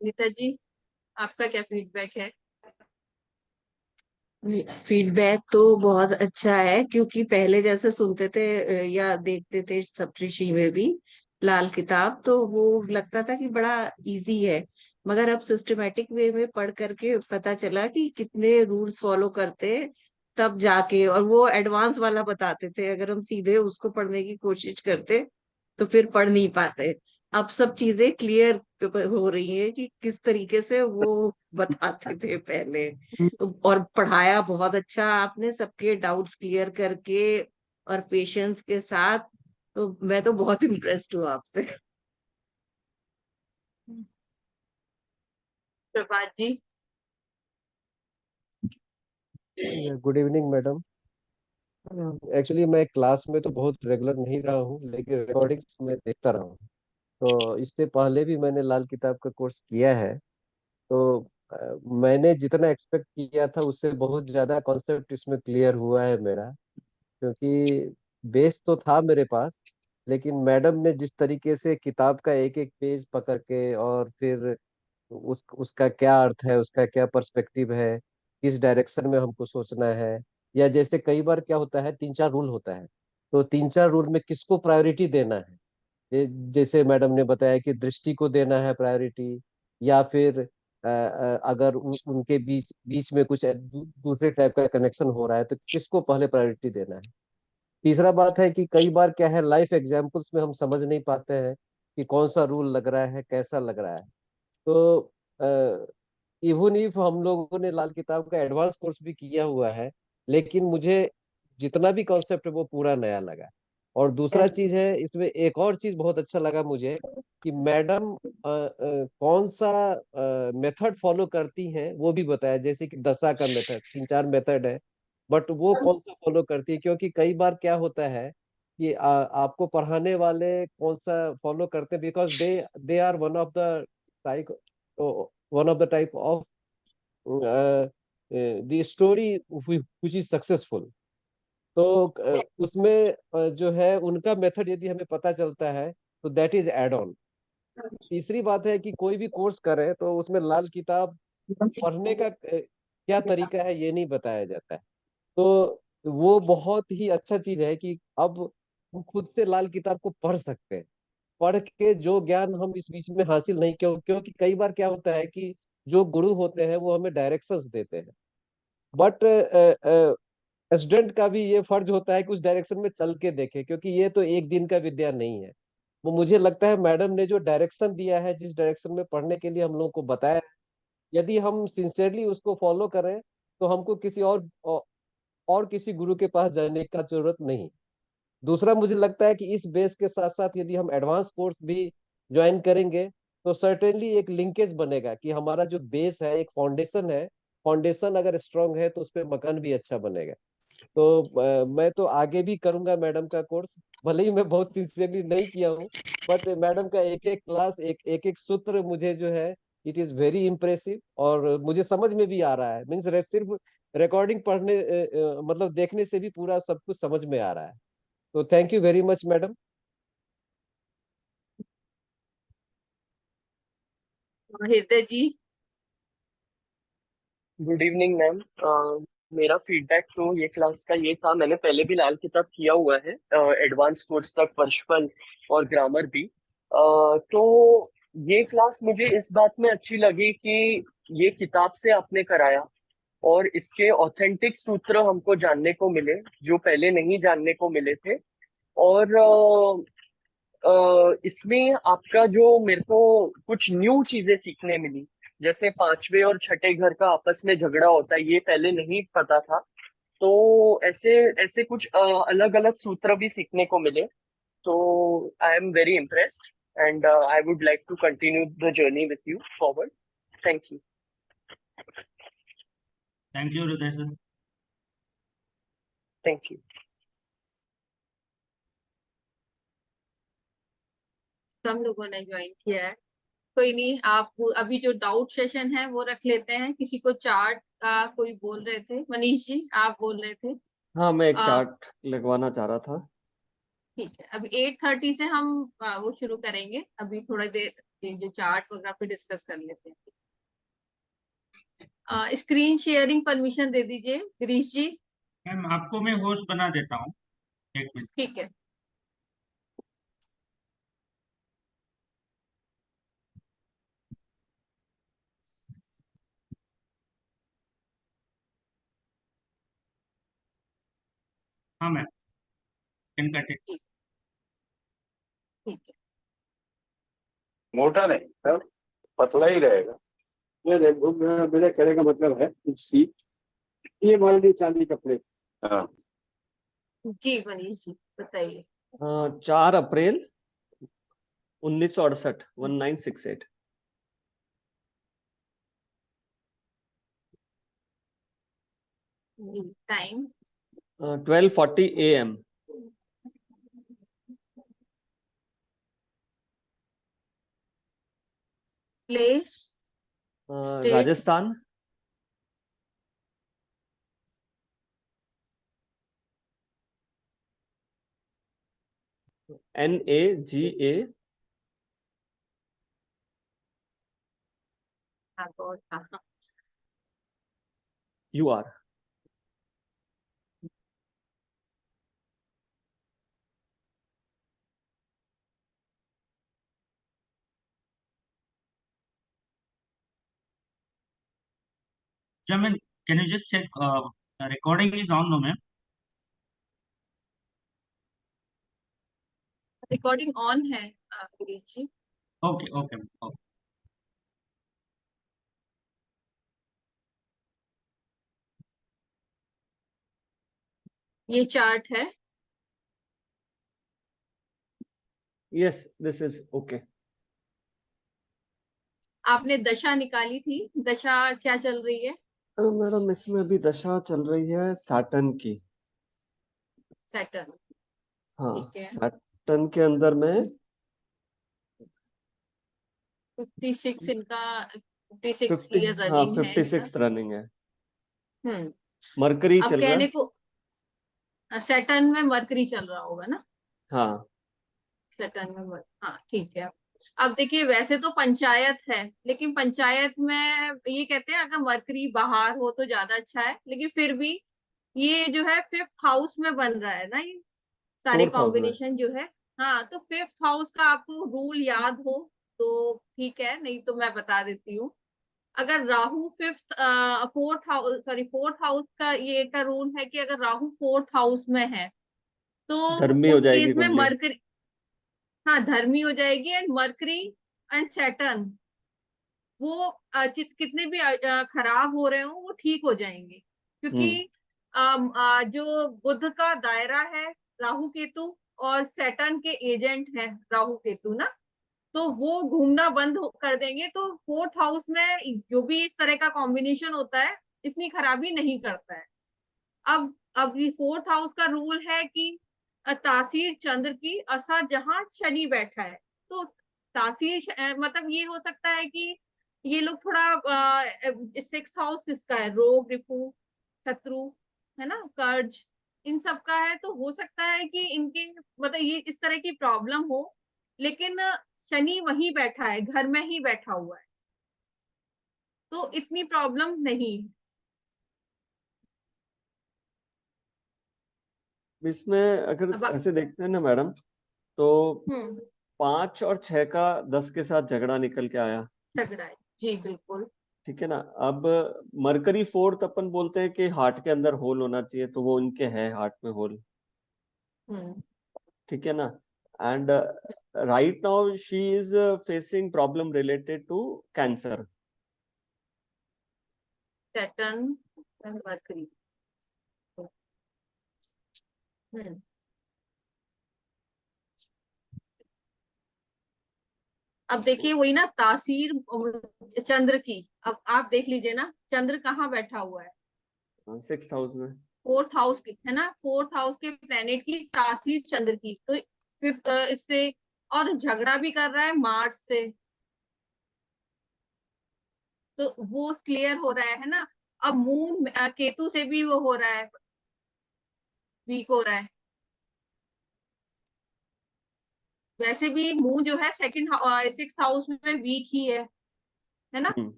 नीता जी, आपका क्या फीडबैक है? फीडबैक तो बहुत अच्छा है, क्योंकि पहले जैसे सुनते थे या देखते थे सप्तऋषि में भी लाल किताब, तो वो लगता था कि बड़ा इजी है। मगर अब सिस्टमेटिक वे में पढ़ करके पता चला कि कितने रूल्स फॉलो करते हैं तब जाके, और वो एडवांस वाला बताते थे। अगर हम सीधे उसको पढ़ने की कोशिश करते तो फिर पढ़ नहीं पाते। अब सब चीजें क्लियर हो रही हैं कि किस तरीके से वो बताते थे पहले। और पढ़ाया बहुत अच्छा आपने, सबके डाउट्स क्लियर करके और पेशेंस के साथ। तो मैं तो बहुत इम्प्रेस्ड हूँ आपसे। Prabhat ji. Good evening madam. Actually मैं क्लास में तो बहुत रेगुलर नहीं रहा हूँ, लेकिन रिकॉर्डिंग्स में देखता रहा हूँ। तो इससे पहले भी मैंने लाल किताब का कोर्स किया है। तो मैंने जितना एक्सपेक्ट किया था उससे बहुत ज़्यादा कॉन्सेप्ट इसमें क्लियर हुआ है मेरा। क्योंकि बेस तो था मेरे पास, लेकिन मैडम ने जिस तरीके से किताब का एक एक पेज पकड़ के, और फिर उसका क्या अर्थ है, उसका क्या पर्सपेक्टिव है, किस डायरेक्शन में हमको सोचना है। या जैसे कई बार क्या होता है, तीन चार रूल होता है, तो तीन चार रूल में किसको प्रायोरिटी देना है। जैसे मैडम ने बताया कि दृष्टि को देना है प्रायोरिटी, या फिर अगर उनके बीच बीच में कुछ दूसरे टाइप का कनेक्शन हो रहा है तो किसको पहले प्रायोरिटी देना है। तीसरा बात है कि कई बार क्या है, लाइफ एग्जाम्पल्स में हम समझ नहीं पाते हैं कि कौन सा रूल लग रहा है, कैसा लग रहा है। तो इवन इफ हम लोगों ने लाल किताब का एडवांस कोर्स भी किया हुआ है, लेकिन मुझे जितना भी कॉन्सेप्ट है वो पूरा नया लगा। और दूसरा चीज है, इसमें एक और चीज बहुत अच्छा लगा मुझे कि मैडम कौन सा मेथड फॉलो करती हैं वो भी बताया। जैसे कि दशा का मेथड, तीन चार मेथड है, बट वो कौन सा फॉलो करती है। क्योंकि कई बार क्या होता है कि आपको पढ़ाने वाले कौन सा फॉलो करते हैं, because they are type one of the type of the story which is successful. तो उसमें जो है उनका मेथड यदि हमें पता चलता है तो दैट इज एड ऑन। तीसरी बात है कि कोई भी कोर्स करें तो उसमें लाल किताब पढ़ने का क्या तरीका है ये नहीं बताया जाता है। तो वो बहुत ही अच्छा चीज है कि अब हम खुद से लाल किताब को पढ़ सकते हैं। पढ़ के जो ज्ञान हम इस बीच में हासिल नहीं, क्योंकि कई बार क्या होता है कि जो गुरु होते हैं वो हमें डायरेक्शंस देते हैं, बट स्टूडेंट का भी ये फर्ज होता है कि उस डायरेक्शन में चल के देखे, क्योंकि ये तो एक दिन का विद्या नहीं है। वो मुझे लगता है मैडम ने जो डायरेक्शन दिया है, जिस डायरेक्शन में पढ़ने के लिए हम लोगों को बताया है, यदि हम सिंसियरली उसको फॉलो करें तो हमको किसी और किसी गुरु के पास जाने का जरूरत नहीं। दूसरा, मुझे लगता है कि इस बेस के साथ साथ यदि हम एडवांस कोर्स भी ज्वाइन करेंगे तो सर्टेनली एक लिंकेज बनेगा कि हमारा जो बेस है, एक फाउंडेशन है, फाउंडेशन अगर स्ट्रांग है तो उस पर मकान भी अच्छा बनेगा। तो मैं तो आगे भी करूंगा मैडम का कोर्स, भले ही मैं बहुत सिंसियरली नहीं किया हूँ, बट मैडम का एक एक क्लास, एक एक सूत्र मुझे जो है, इट इज वेरी इम्प्रेसिव। और मुझे समझ में भी आ रहा है, मीन्स सिर्फ रिकॉर्डिंग पढ़ने मतलब देखने से भी पूरा सब कुछ समझ में आ रहा है। तो thank you very much madam. Hriday ji. Good evening ma'am. मेरा फीडबैक तो ये क्लास का ये था, मैंने पहले भी लाल किताब किया हुआ है, एडवांस कोर्स तक, वर्चुअल और ग्रामर भी। तो ये क्लास मुझे इस बात में अच्छी लगी कि ये किताब से आपने कराया और इसके ऑथेंटिक सूत्र हमको जानने को मिले जो पहले नहीं जानने को मिले थे। और इसमें आपका जो मेरे को कुछ न्यू चीजें सीखने मिली, जैसे पांचवे और छठे घर का आपस में झगड़ा होता है, ये पहले नहीं पता था। तो ऐसे ऐसे कुछ अलग अलग सूत्र भी सीखने को मिले। तो I am very impressed and I would like to continue the journey with you forward. Thank you. Thank you Hriday sir. Thank you. कम लोगों ने ज्वाइन किया है। कोई नहीं, आप अभी जो डाउट सेशन है वो रख लेते हैं। किसी को चार्ट का कोई बोल रहे थे, मनीष जी आप बोल रहे थे। हाँ, मैं एक आ, चार्ट लगवाना चाह रहा था। ठीक है, अभी 8:30 से हम वो शुरू करेंगे। अभी थोड़ा देर ये जो चार्ट वगैरह पे डिस्कस कर लेते हैं। स्क्रीन शेयरिंग परमिशन दे दीजिए गिरीश जी। मैम आपको मैं होस्ट बना देता हूँ, एक मिनट। ठीक है। हाँ मैम, इनका टेक। जी ठीक है। मोटा नहीं सर, पतला ही रहेगा। ये देखो, मेरे कहने का मतलब है सी, ये मान लीजिए चांदी का प्लेट। हाँ, जी मनीष जी बताइए। 4 अप्रैल 1968, 1968। Time 12:40 AM। Place state Rajasthan. NAGA। UR। Gentlemen, can you just check recording is on, no, ma'am? Recording on है गिरीश जी। Okay, okay, ma'am, okay. ये चार्ट है। Yes, this is okay. आपने दशा निकाली थी, दशा क्या चल रही है? मैडम इसमें अभी दशा चल रही है सैटर्न की। सैटर्न। हाँ, ठीक है। सैटर्न के अंदर में 56 इनका 56 50, ईयर हाँ रनिंग है 56 रनिंग है। हम्म। मरकरी अब चल रहा कहने है। को सैटर्न में मरकरी चल रहा होगा ना? हाँ, सैटर्न में हाँ ठीक है। अब देखिए वैसे तो पंचायत है, लेकिन पंचायत में ये कहते हैं अगर मरकरी बाहर हो तो ज्यादा अच्छा है, लेकिन फिर भी ये जो है 5th हाउस में बन रहा है ना, ये सारे 4th हाउस में। कॉम्बिनेशन जो है। हाँ तो 5th हाउस का आपको रूल याद हो तो ठीक है, नहीं तो मैं बता देती हूँ। अगर राहु 4th हाउस का ये का रूल है कि अगर राहु 4th हाउस में है तो धर्मी हो उस जाएगी केस में कुंडली। मरकरी, हाँ धर्मी हो जाएगी। एंड मरकरी एंड सैटर्न वो कितने भी खराब हो रहे हो वो ठीक हो जाएंगे, क्योंकि जो बुध का दायरा है राहु केतु और सैटर्न के एजेंट है राहु केतु ना, तो वो घूमना बंद कर देंगे। तो 4th हाउस में जो भी इस तरह का कॉम्बिनेशन होता है इतनी खराबी नहीं करता है। अब ये 4th हाउस का रूल है कि तासीर चंद्र की असर जहां शनि बैठा है, तो तासीर मतलब ये हो सकता है कि ये लोग थोड़ा 6th हाउस किसका है, रोग रिपु शत्रु है ना, कर्ज इन सब का है, तो हो सकता है कि इनके मतलब ये इस तरह की प्रॉब्लम हो। लेकिन शनि वहीं बैठा है, घर में ही बैठा हुआ है, तो इतनी प्रॉब्लम नहीं। इसमें अगर अब ऐसे देखते हैं ना मैडम, तो हम्म 5 और 6 का 10 के साथ झगड़ा निकल के आया। झगड़ा है जी बिल्कुल। ठीक है ना। अब मरकरी 4th अपन बोलते हैं कि हार्ट के अंदर होल होना चाहिए, तो वो उनके है हार्ट में होल। हम्म ठीक है ना। And right now she is facing problem related to cancer. Saturn and Mercury. हम्म अब देखिए वही ना तासीर चंद्र की, अब आप देख लीजिए ना चंद्र कहाँ बैठा हुआ है, 6th हाउस में। 4th हाउस की है ना, 4th हाउस के प्लेनेट की तासीर चंद्र की, तो 5th इससे और झगड़ा भी कर रहा है मार्स से, तो वो क्लियर हो रहा है ना। अब मून केतु से भी वो हो रहा है, वीक हो रहा है। वैसे भी मून जो है सेकंड 6th हाउस में वीक ही है ना।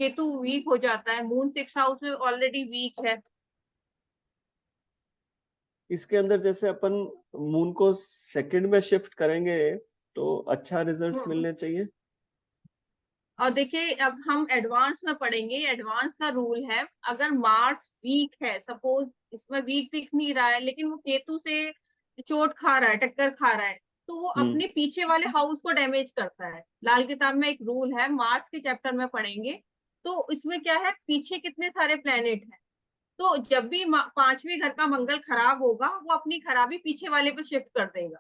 केतु वीक हो जाता है, मून 6th हाउस में ऑलरेडी वीक है। इसके अंदर जैसे अपन मून को सेकंड में शिफ्ट करेंगे तो अच्छा रिजल्ट्स मिलने चाहिए। और देखिए अब हम एडवांस में पढ़ेंगे, एडवांस का रूल है, अगर मार्स वीक है, सपोज इसमें वीक दिख नहीं रहा है लेकिन वो केतु से चोट खा रहा है, टक्कर खा रहा है, तो वो अपने पीछे वाले हाउस को डैमेज करता है। लाल किताब में एक रूल है, मार्स के चैप्टर में पढ़ेंगे। तो इसमें क्या है, पीछे कितने सारे प्लेनेट हैं, तो जब भी 5वें घर का मंगल खराब होगा वो अपनी खराबी पीछे वाले पे शिफ्ट कर देगा।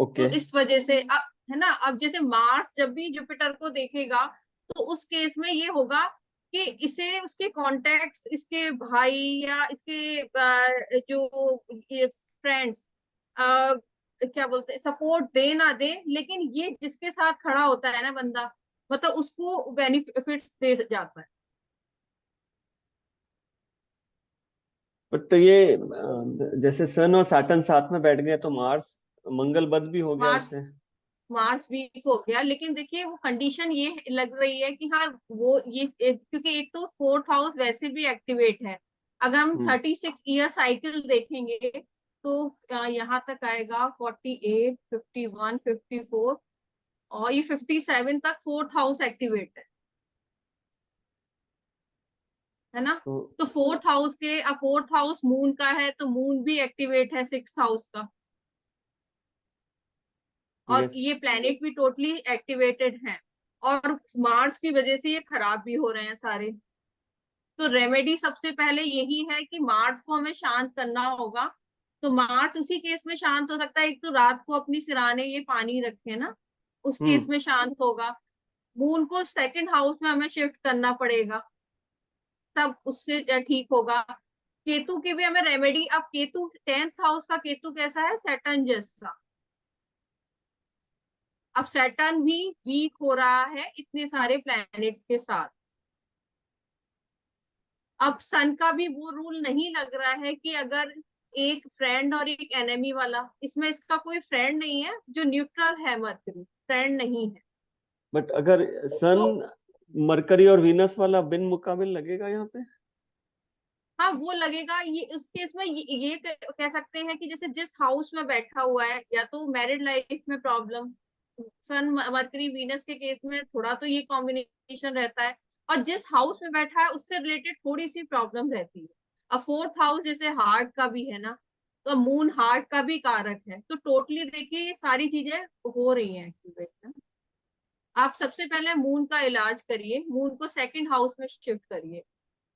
ओके तो इस वजह से अब है ना, अब जैसे मार्स जब भी जुपिटर को देखेगा तो उस केस में ये होगा कि इसे उसके कॉन्टेक्ट्स, इसके भाई या इसके जो फ्रेंड्स क्या बोलते हैं, सपोर्ट दे ना दे, लेकिन ये जिसके साथ खड़ा होता है ना बंदा, मतलब उसको बेनिफिट्स दे जाता है। बट ये जैसे सन और सैटर्न साथ में बैठ गए तो मार्स मंगल बद भी हो गया मार्स उससे। मार्च वीक हो गया, लेकिन देखिए वो कंडीशन ये लग रही है कि हाँ वो ये क्योंकि एक तो 4th हाउस वैसे भी एक्टिवेट है। अगर हम 36 ईयर साइकिल देखेंगे तो यहाँ तक आएगा 48, 51, 54 और ये 57 तक 4th हाउस एक्टिवेट है ना। तो 4th हाउस के, अब 4th हाउस मून का है तो मून भी एक्टिवेट है 6th हाउस का, और ये प्लैनेट भी टोटली एक्टिवेटेड हैं, और मार्स की वजह से ये खराब भी हो रहे हैं सारे। तो रेमेडी सबसे पहले यही है कि मार्स को हमें शांत करना होगा। तो मार्स उसी केस में शांत हो सकता है, एक तो रात को अपनी सिराने ये पानी रखे ना, उस केस में शांत होगा। मून को 2nd हाउस में हमें शिफ्ट करना पड़ेगा, तब उससे ठीक होगा। केतु की भी हमें रेमेडी, अब केतु 10th हाउस का केतु कैसा है, सैटर्न जैसा। अब सैटर्न भी वीक हो रहा है इतने सारे प्लैनेट्स के साथ। अब सन का भी वो रूल नहीं लग रहा है कि अगर एक फ्रेंड और एक एनिमी वाला, इसमें इसका कोई फ्रेंड नहीं है, जो न्यूट्रल है, मरकरी फ्रेंड नहीं है। बट अगर सन मरकरी और वीनस वाला बिन मुकाबिल लगेगा यहाँ पे। हाँ वो लगेगा, ये उस केस में ये कह सकते हैं कि जैसे जिस हाउस में बैठा हुआ है, या तो मैरिड लाइफ में प्रॉब्लम, सन मरकरी वीनस के केस में थोड़ा तो ये कॉम्बिनेशन रहता है, और जिस हाउस में बैठा है उससे रिलेटेड थोड़ी सी प्रॉब्लम रहती है। अब 4th हाउस जैसे हार्ट का भी है ना, तो मून हार्ट का भी कारक है, तो टोटली देखिए ये सारी चीजें हो रही हैं एक्टिवेट ना। आप सबसे पहले मून का इलाज करिए, मून को 2nd हाउस में शिफ्ट करिए,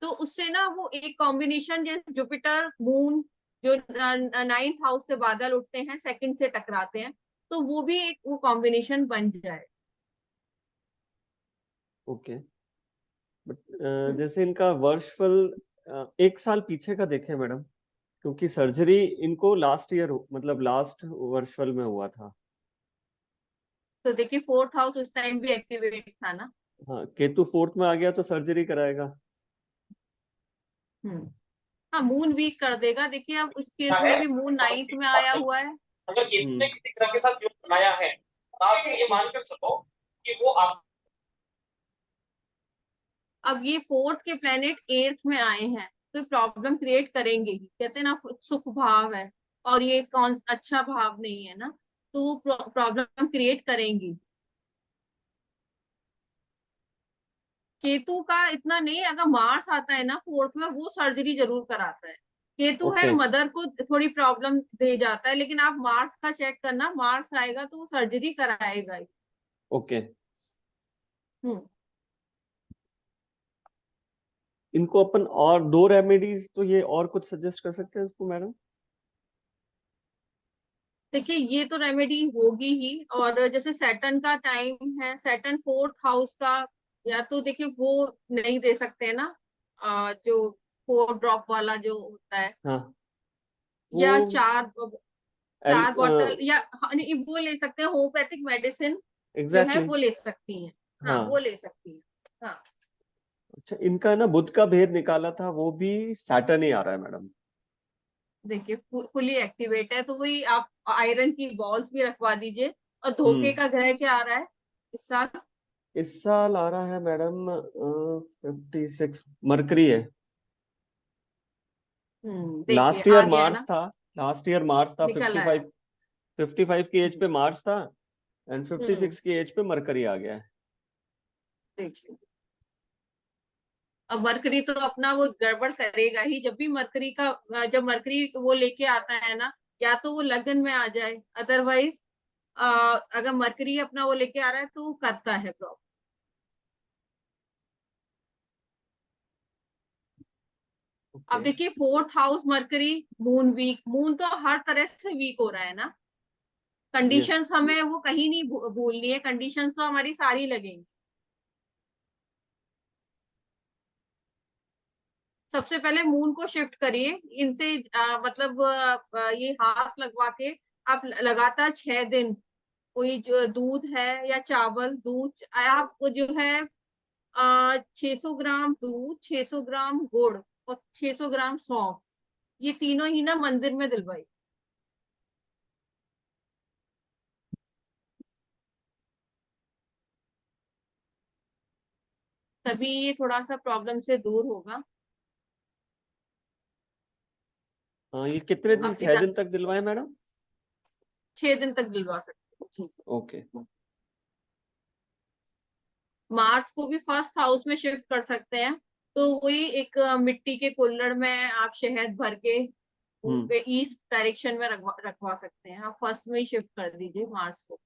तो उससे ना वो एक कॉम्बिनेशन, जैसे जुपिटर मून जो 9th हाउस से बादल उठते हैं, 2nd से टकराते हैं, तो वो भी एक वो कॉम्बिनेशन बन जाए। ओके बट जैसे इनका वर्षफल 1 साल पीछे का देखें मैडम, क्योंकि सर्जरी इनको लास्ट ईयर मतलब लास्ट वर्षफल में हुआ था। तो देखिए 4th हाउस उस टाइम भी एक्टिवेट था ना। हाँ केतु 4th में आ गया तो सर्जरी कराएगा। हाँ मून वीक कर देगा। देखिए अब इस केस में भी मून 9th में आया हुआ है। अगर केतु ने किसी ग्रह के साथ योग बनाया है, आप ये मानकर चलो कि वो आप, अब ये 4th के प्लेनेट 8th में आए हैं तो प्रॉब्लम क्रिएट करेंगे ही, कहते हैं ना सुख भाव है, और ये कौन अच्छा भाव नहीं है ना, तो प्रॉब्लम क्रिएट करेंगी। केतु का इतना नहीं, अगर मार्स आता है ना 4th में, वो सर्जरी जरूर कराता है। केतु है मदर को थोड़ी प्रॉब्लम दे जाता है, लेकिन आप मार्स का चेक करना, मार्स आएगा तो वो सर्जरी कराएगा ही। ओके हम्म इनको अपन और 2 रेमेडीज, तो ये और कुछ सजेस्ट कर सकते हैं इसको मैडम। देखिए ये तो रेमेडी होगी ही, और जैसे सैटर्न का टाइम है, सैटर्न 4th हाउस का, या तो देखिए वो नहीं दे सकते हैं ना, जो 4 ड्रॉप वाला जो होता है, हाँ या वो 4 बॉटल, या वो ले सकते हैं, होम्योपैथिक मेडिसिन जो है एग्जैक्टली वो ले सकती हैं। हाँ हाँ वो ले सकती हैं। हाँ अच्छा, इनका ना बुध का भेद निकाला था, वो भी सैटर्न ही आ रहा है मैडम। देखिए फुली एक्टिवेट है, तो वही आप आयरन की बॉल्स भी रखवा दीजिए। और धोखे का ग्रह क्या आ रहा है इस साल? इस साल आ रहा है मैडम 56 मरकरी है। देखिए लास्ट आ ईयर गया मार्स ना, था। लास्ट ईयर मार्स था निकल आया। 55 की एज पे मार्स था, एंड हम्म 56 की एज पे मरकरी आ गया है। देखिए, अब मरकरी तो अपना वो गड़बड़ करेगा ही। जब भी मरकरी का, जब मरकरी वो लेके आता है ना, या तो वो लगन में आ जाए, अदरवाइज अगर मरकरी अपना वो लेके आ रहा है तो वो करता है प्रॉब्लम। अब ओके। देखिए, fourth house mercury, moon weak, moon तो हर तरह से वीक हो रहा है ना। यस। कंडीशंस हमें वो कहीं नहीं भूलनी है, कंडीशंस तो हमारी सारी लगेंगी। सबसे पहले मून को शिफ्ट करिए इनसे, मतलब ये हाथ लगवा के आप लगातार 6 दिन कोई जो दूध है या चावल, दूध आप जो है 600 ग्राम दूध, 600 ग्राम गुड़ और 600 ग्राम सौंफ, ये तीनों ही ना मंदिर में दिलवाई। तभी ये थोड़ा सा प्रॉब्लम से दूर होगा। हाँ, ये कितने दिन, आप 6 दिन तक दिलवाए मैडम? 6 दिन तक दिलवा सकते हो जी। ओके। मार्स को भी फर्स्ट हाउस में शिफ्ट कर सकते हैं, तो वही एक मिट्टी के कुल्हड़ में आप शहद भर के हम्म ईस्ट डायरेक्शन में रखवा सकते हैं। आप फर्स्ट में ही शिफ्ट कर दीजिए मार्स को।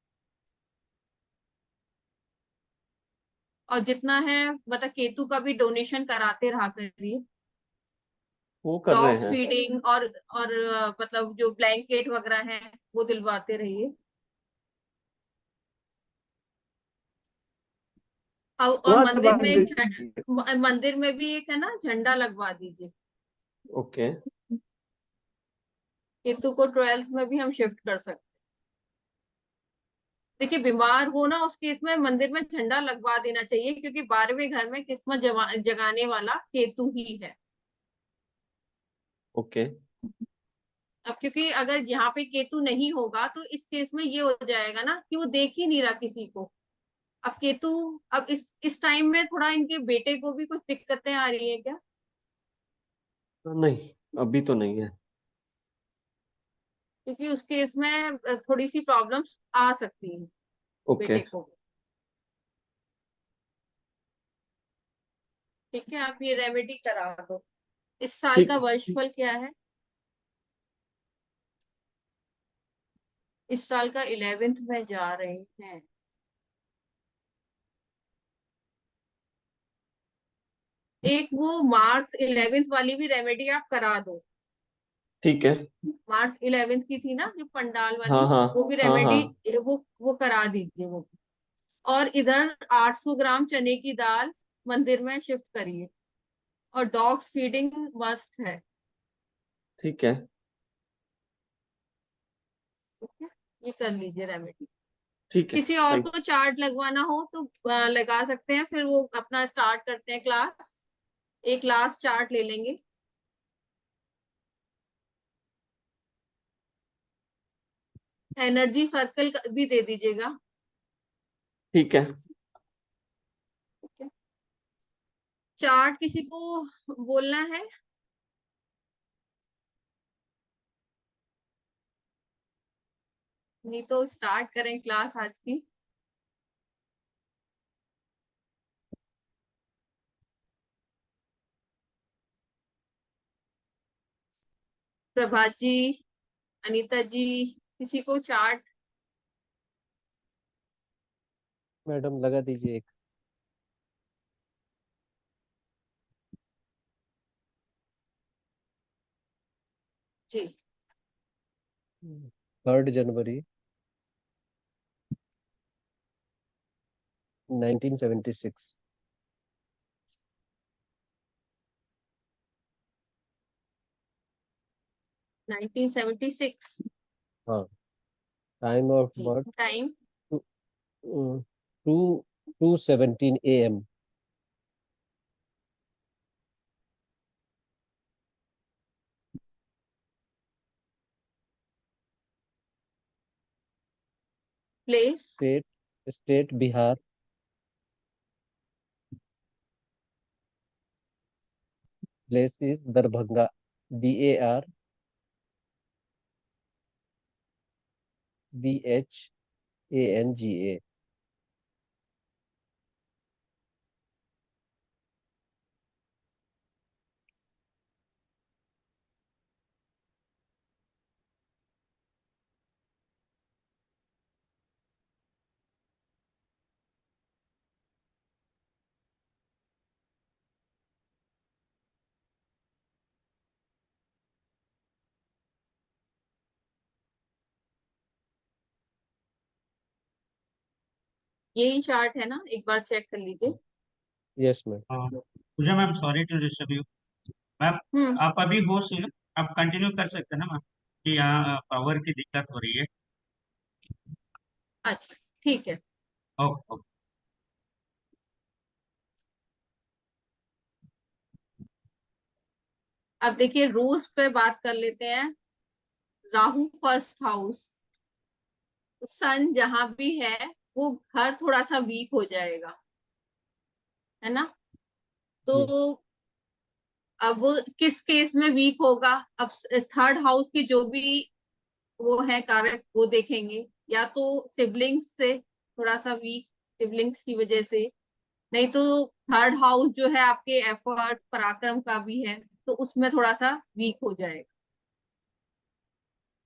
और जितना है मतलब केतु का भी डोनेशन कराते रहा करिए। वो कर रहे डॉग हैं। फीडिंग और मतलब जो ब्लैंकेट वगैरह है वो दिलवाते रहिए। और वहाँ मंदिर में एक मंदिर में भी एक है ना, झंडा लगवा दीजिए। ओके। केतु को 12th में भी हम शिफ्ट कर सकते हैं। देखिए, बीमार हो ना उस केस में मंदिर में झंडा लगवा देना चाहिए, क्योंकि 12वें घर में किस्मत जगाने वाला केतु ही है। ओके। अब क्योंकि अगर यहाँ पे केतु नहीं होगा तो इस केस में ये हो जाएगा ना कि वो देख ही नहीं रहा किसी को। अब केतु, अब इस टाइम में थोड़ा इनके बेटे को भी कुछ दिक्कतें आ रही है क्या? नहीं, अभी तो नहीं है। क्योंकि उस केस में थोड़ी सी प्रॉब्लम्स आ सकती हैं ओके। बेटे को। ठीक है, आप ये रेमेडी करा दो। इस साल ठीक का ठीक। वर्षफल क्या है? इस साल का 11th में जा रहे हैं। एक वो मार्च 11th वाली भी रेमेडी आप करा दो। ठीक है। मार्च 11th की थी ना जो पंडाल हाँ वाली, हाँ वो भी हाँ हाँ। रेमेडी, वो करा दीजिए वो। और इधर 800 ग्राम चने की दाल मंदिर में शिफ्ट करिए। और डॉग फीडिंग मस्ट है। ठीक है। ठीक है, ये कर लीजिए रेमेडी। ठीक है। किसी और थैंक। को चार्ट लगवाना हो तो लगा सकते हैं, फिर वो अपना स्टार्ट करते हैं क्लास। एक लास्ट चार्ट ले लेंगे। एनर्जी सर्कल भी दे दीजिएगा। ठीक है। ठीक है, चार्ट किसी को बोलना है? नहीं तो स्टार्ट करें क्लास आज की। प्रभा जी, अनीता जी, किसी को चार्ट? मैडम लगा दीजिए एक। जी। 3 जनवरी 1976। 1976। हाँ। टाइम ऑफ जी, birth time? 2:17 AM। Place, state state Bihar, place is Darbhanga, DARBHANGA। यही चार्ट है ना, एक बार चेक कर लीजिए। Yes ma'am. Puja ma'am, sorry to disturb you. Ma'am, हम्म। आप अभी होस्ट हैं ना, आप कंटिन्यू कर सकते हैं ना मैम, कि यहाँ पावर की दिक्कत हो रही है। अच्छा, ठीक है। Okay okay. अब देखिए रूल्स पे बात कर लेते हैं। राहु फर्स्ट हाउस, सन जहां भी है वो घर थोड़ा सा वीक हो जाएगा, है ना। जी तो अब किस केस में वीक होगा, अब थर्ड हाउस की जो भी वो है कारक वो देखेंगे। या तो सिबलिंग्स से थोड़ा सा वीक, सिबलिंग्स की वजह से। नहीं तो थर्ड हाउस जो है आपके एफर्ट पराक्रम का भी है, तो उसमें थोड़ा सा वीक हो जाएगा।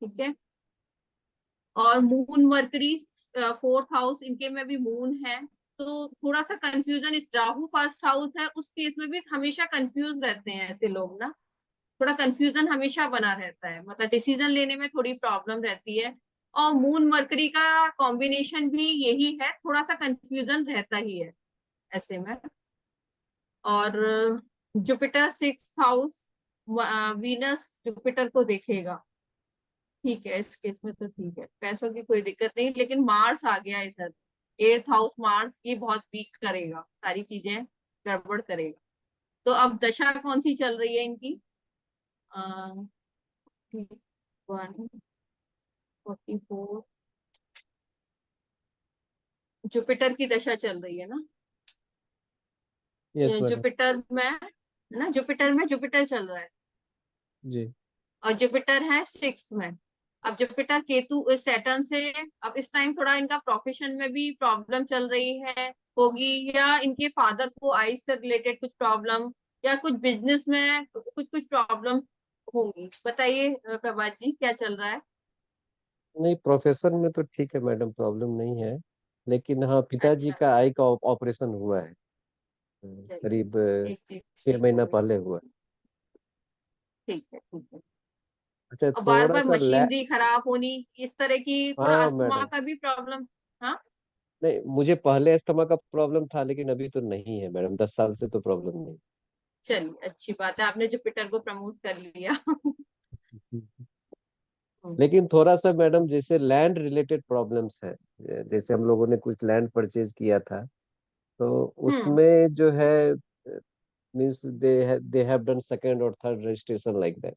ठीक है। और मून मरकरी फोर्थ हाउस, इनके में भी मून है, तो थोड़ा सा कंफ्यूजन। इस राहु फर्स्ट हाउस है उस केस में भी हमेशा कंफ्यूज रहते हैं ऐसे लोग ना, थोड़ा कंफ्यूजन हमेशा बना रहता है, मतलब डिसीजन लेने में थोड़ी प्रॉब्लम रहती है। और मून मरकरी का कॉम्बिनेशन भी यही है, थोड़ा सा कंफ्यूजन रहता ही है ऐसे में। और Jupiter six house, Venus Jupiter को देखेगा। ठीक है, इस केस में तो ठीक है, पैसों की कोई दिक्कत नहीं। लेकिन मार्स आ गया इधर, एट्थ हाउस मार्स, ये बहुत वीक करेगा, सारी चीजें गड़बड़ करेगा। तो अब दशा कौन सी चल रही है इनकी? 144, जुपिटर की दशा चल रही है ना। Yes madam. जुपिटर में ना, जुपिटर में जुपिटर चल रहा है, जी और जुपिटर है सिक्स में। अब जुपिटर केतु सैटर्न से, अब इस टाइम थोड़ा इनका प्रोफेशन में भी प्रॉब्लम चल रही है, होगी। या इनके फादर को आइज से रिलेटेड कुछ प्रॉब्लम, या कुछ बिजनेस में कुछ कुछ प्रॉब्लम होंगी। बताइए प्रभात जी, क्या चल रहा है? नहीं, प्रोफेशन में तो ठीक है मैडम, प्रॉब्लम नहीं है। लेकिन हाँ, पिताजी अच्छा, का आई का ऑपरेशन हुआ है। चलिए, करीब एक चीज 6 महीना ठीक हो पहले गई। हुआ। ठीक है, ठीक है। अच्छा, और बार थोड़ा बार सा मशीनरी खराब होनी, इस तरह की, थोड़ा हाँ अस्थमा मैडम। का भी प्रॉब्लम। हाँ, नहीं, मुझे पहले अस्थमा का प्रॉब्लम था, लेकिन अभी तो नहीं है मैडम, 10 साल से तो प्रॉब्लम नहीं। चलिए अच्छी बात है, आपने जुपिटर को प्रमोट कर लिया। हम्म। लेकिन थोड़ा सा मैडम, जैसे लैंड रिलेटेड प्रॉब्लम्स है। जैसे हम लोगों ने कुछ लैंड परचेज किया था, तो हम्म। उसमें जो है, means they have done second और थर्ड रजिस्ट्रेशन लाइक दैट।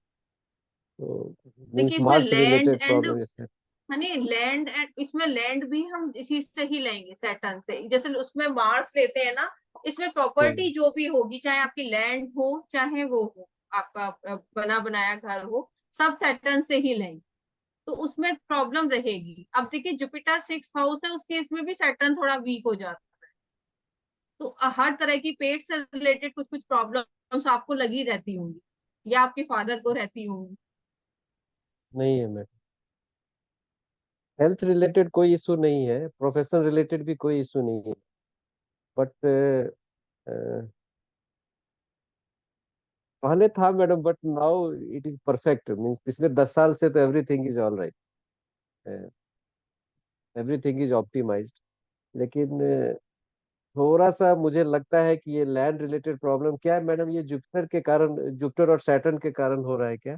तो देखिए मीन्स इसमें marks land related and, problem जैसे। हनी लैंड एंड, इसमें लैंड भी हम इसी से ही लेंगे, सैटर्न से। जैसे उसमें मार्स लेते हैं ना, इसमें हम्म। प्रॉपर्टी जो भी होगी, चाहे आपकी लैंड हो चाहे वो हो आपका बना बनाया घर हो, सब सैटर्न से ही लेंगे। तो उसमें प्रॉब्लम रहेगी। अब देखिए जुपिटर सिक्स हाउस है, उस केस में भी सैटर्न थोड़ा वीक हो जाता है। तो हर तरह की पेट से रिलेटेड कुछ कुछ प्रॉब्लम्स आपको लगी रहती होंगी, या आपके फादर को रहती होंगी। नहीं है मैडम, हेल्थ रिलेटेड कोई इशू नहीं है, प्रोफेशन रिलेटेड भी कोई इशू नहीं है। बट पहले था madam, but now it is perfect. Means पिछले 10 साल से तो everything is all right, everything is optimised. लेकिन थोड़ा सा मुझे लगता है कि ये लैंड रिलेटेड प्रॉब्लम क्या है मैडम, ये जुपिटर के कारण, जुपिटर और सैटर्न के कारण हो रहा है क्या?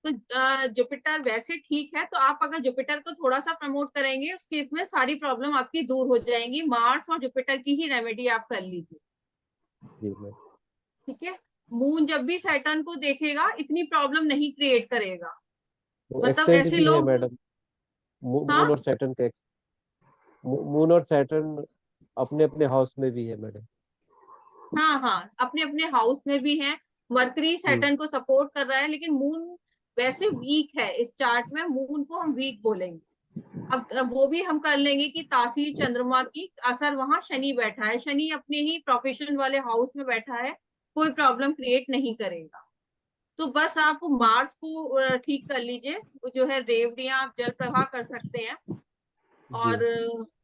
तो जुपिटर वैसे ठीक है, तो आप अगर जुपिटर को थोड़ा सा प्रमोट करेंगे उसके इसमें सारी प्रॉब्लम आपकी दूर हो जाएंगी। मार्स और जुपिटर की ही रेमेडी आप कर लीजिए, जी मैम। ठीक है। मून जब भी सैटर्न को देखेगा इतनी प्रॉब्लम नहीं क्रिएट करेगा। वो मतलब एक्सचेंज ऐसे भी है लोग, मैडम, मून हाँ और सैटर्न का मून और सैटर्न अपने अपने हाउस में भी है मैडम। हाँ हाँ, अपने अपने हाउस में भी है। मरकरी हम्म। सैटर्न को सपोर्ट कर रहा है, लेकिन मून वैसे वीक है इस चार्ट में, मून को हम वीक बोलेंगे। अब वो भी हम कर लेंगे कि तासीर चंद्रमा की असर वहां शनि बैठा है, शनि अपने ही प्रोफेशन वाले हाउस में बैठा है, कोई प्रॉब्लम क्रिएट नहीं करेगा। तो बस आप मार्स को ठीक कर लीजिए, वो जो है रेवड़ियां आप जल प्रवाह कर सकते हैं। जी। और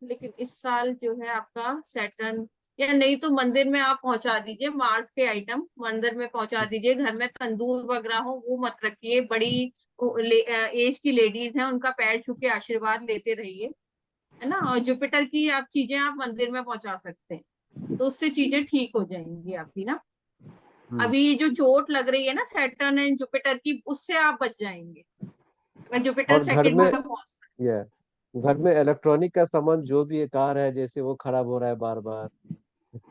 लेकिन इस साल जो है आपका सैटर्न, या नहीं तो मंदिर में आप पहुंचा दीजिए मार्स के आइटम, मंदिर में पहुंचा दीजिए। घर में तंदूर वगैरह हो वो मत रखिए, बड़ी एज की लेडीज हैं उनका पैर छू के आशीर्वाद लेते रहिए, है ना। और जुपिटर की आप चीजें आप मंदिर में पहुंचा सकते हैं, तो उससे चीजें ठीक हो जाएंगी आपकी ना। हम्म। अभी जो चोट लग रही है ना सैटर्न एंड जुपिटर की, उससे आप बच जाएंगे अगर जुपिटर और घर सेकंड में, में पहुंच। ये घर में इलेक्ट्रॉनिक का सामान जो भी है, कार है जैसे, वो खराब हो रहा है बार बार।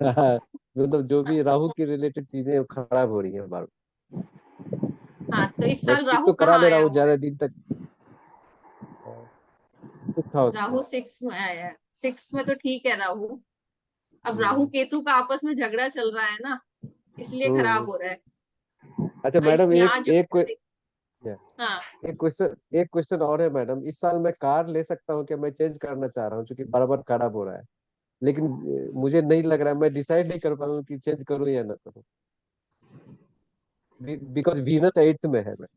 मतलब जो भी राहु की रिलेटेड चीजें हैं, वो खराब हो रही हैं बार हाँ, तो बार। इस मैं साल ठीक राहु तो करा कहाँ ले रहा आया हूँ हुआ है? ज्यादा दिन तक। 6th हाउस में। राहु सिक्स में आया है, सिक्स में तो ठीक है राहु। अब राहु हम्म। केतु का आपस में झगड़ा चल रहा है ना, इसलिए खराब हम्म। हो रहा है। अच्छा और इस मैडम, यहाँ जो, Yeah. हाँ एक क्वेश्चन और है मैडम। इस साल मैं कार ले सकता हूँ क्या? मैं चेंज करना चाह रहा हूँ क्योंकि बार बार खराब हो रहा है, लेकिन मुझे नहीं लग रहा है, मैं डिसाइड नहीं कर पा रहा हूँ कि चेंज करूँ या ना करूँ। बिकॉज वीनस 8th में है, मैं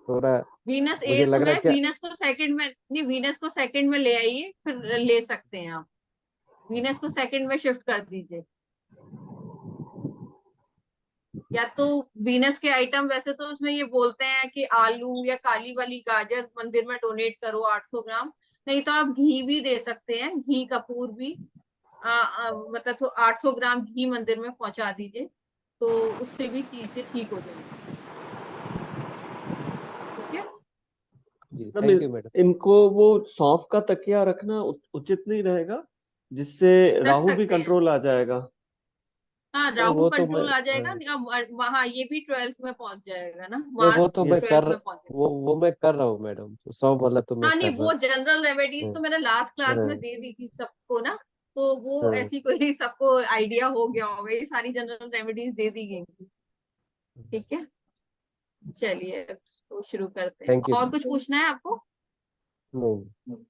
थोड़ा, वीनस मुझे एट्थ लग रहा है में, क्या। वीनस को सेकंड में नहीं, वीनस को सेकंड में ले आइए फिर ले सकते हैं आप। वीनस को सेकंड में शिफ्ट कर दीजिए। या तो वीनस के आइटम, वैसे तो उसमें ये बोलते हैं कि आलू या काली वाली गाजर मंदिर में डोनेट करो 800 ग्राम। नहीं तो आप घी भी दे सकते हैं, घी कपूर भी मतलब तो 800 ग्राम घी मंदिर में पहुंचा दीजिए, तो उससे भी चीजें ठीक हो जाएंगी। ठीक है। जी मतलब थैंक यू मैडम। इनको वो सौंफ का तकिया रखना उचित नहीं रहेगा, जिससे रख राहु भी सकते हैं, कंट्रोल आ जाएगा। हाँ नहीं राहु वो तो मैं, कंट्रोल आ जाएगा। अब वहाँ ये भी 12th में पहुंच जाएगा ना, नहीं वो मार्स तो मैं यस। 12th में पहुंच जाएगा। वो मैं कर रहा हूँ मैडम, तो 100 वाला तो मैं हाँ नहीं, कर रहा वो जनरल रेमेडीज हूँ। तो मैंने लास्ट क्लास में हाँ, दे दी थी सबको ना, तो वो हाँ, ऐसी कोई सबको आइडिया हो गया होगा, ये सारी जनरल रेमेडीज दे दी गई थी। ठीक है, चलिए तो शुरू करते हैं। Thank you. और कुछ पूछना है आपको? नहीं।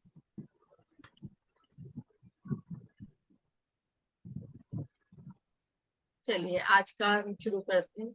चलिए आज का शुरू करते हैं।